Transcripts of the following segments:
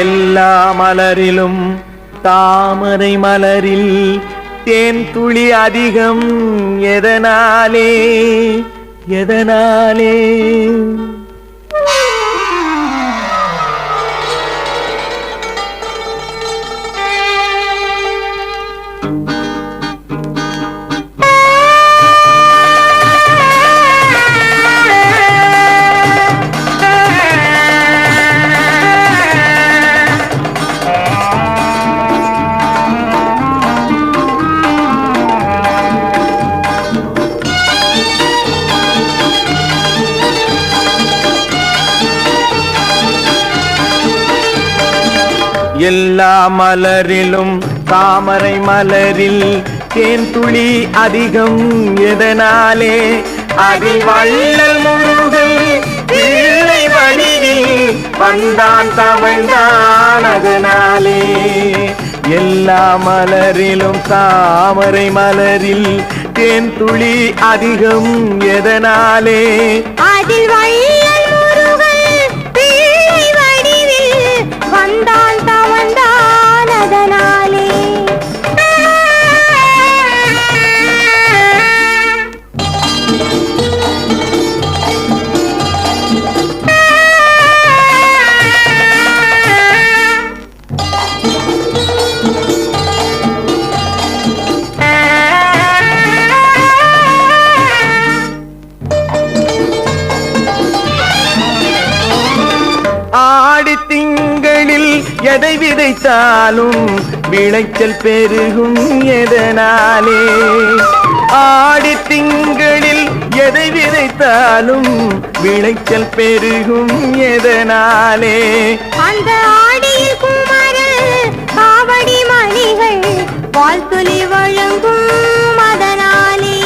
எல்லா மலரிலும் தாமரை மலரில் தேன் துளி அதிகம் எதனாலே எதனாலே? எல்லா மலரிலும் தாமரை மலரில் தேன் துளி அதிகம் எதனாலே? அதில் வள்ளல் முருகன் பிள்ளை வடிவில் வந்தான் தவழ்ந்தான் அதனாலே. எல்லா மலரிலும் தாமரை மலரில் தேன் துளி அதிகம் எதனாலே? அதில் வள்ளல் முருகன் பிள்ளை வடிவில் வந்தான் தவழ்ந்தான் அதனாலே. ஆடி திங்களில் எதை விதைத்தாலும் விளைச்சல் பெருகும் எதனாலே? ஆடி திங்களில் எதை விதைத்தாலும் விளைச்சல் பெருகும் எதனாலே? அந்த ஆடியில் குமரன் காவடி மணிகள் வாழ்த்துளி வழங்கும் அதனாலே.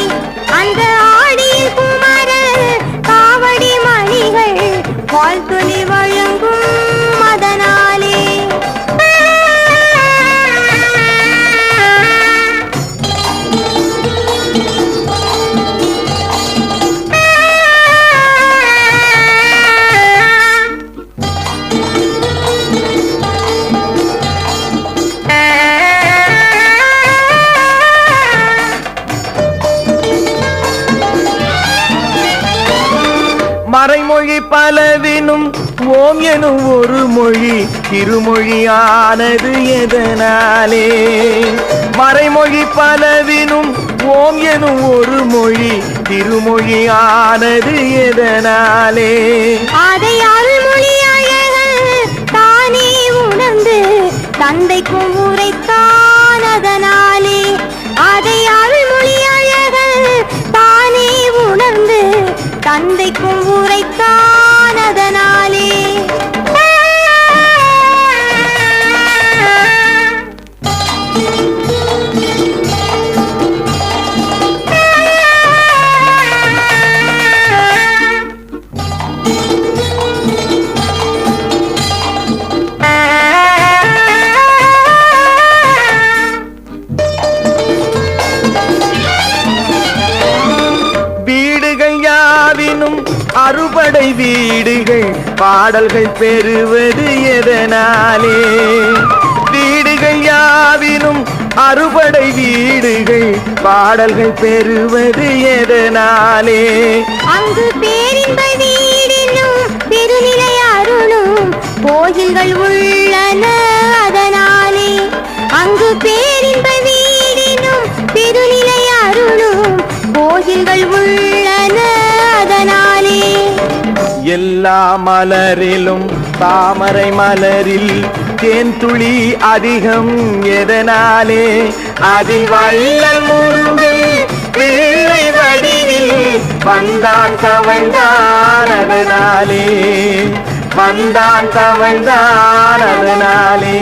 அந்த ஆடியில் குமரன் காவடி மணிகள் வாழ்த்துளி வழங்கும் அதனாலே. மறைமொழி பலவினும் ஓம் எனும் ஒரு மொழி திருமொழியானது எதனாலே? மறைமொழி பலவினும் ஓம் எனும் ஒரு மொழி திருமொழியானது எதனாலே? அதை அருள்மொழி அழகன் தானே உணர்ந்து தந்தைக்கும் உரைத்தான் அதனாலே. அதை அருள்மொழி அழகன் தானே உணர்ந்து தந்தைக்கும் உரைத்தான் அதனாலே. அறுபடை வீடுகள் பாடல்கள் பெறுவது எதனாலே? வீடுகள் யாவினும் அறுபடை வீடுகள் பாடல்கள் பெறுவது எதனாலே? அங்கு பேரின்ப வீடினும் பெருநிலை அருளும் கோயில்கள் உள்ளன அதனாலே. அங்கு பேரின்ப வீடினும் பெருநிலை அருளும் கோயில்கள் உள்ளன அதனாலே. எல்லா மலரிலும் தாமரை மலரில் தேன் துளி அதிகம் எதனாலே? அதில் வள்ளல் முருகன் பிள்ளை வடிவில் வந்தான் தவழ்ந்தான் அதனாலே. வந்தான் தவழ்ந்தான் அதனாலே.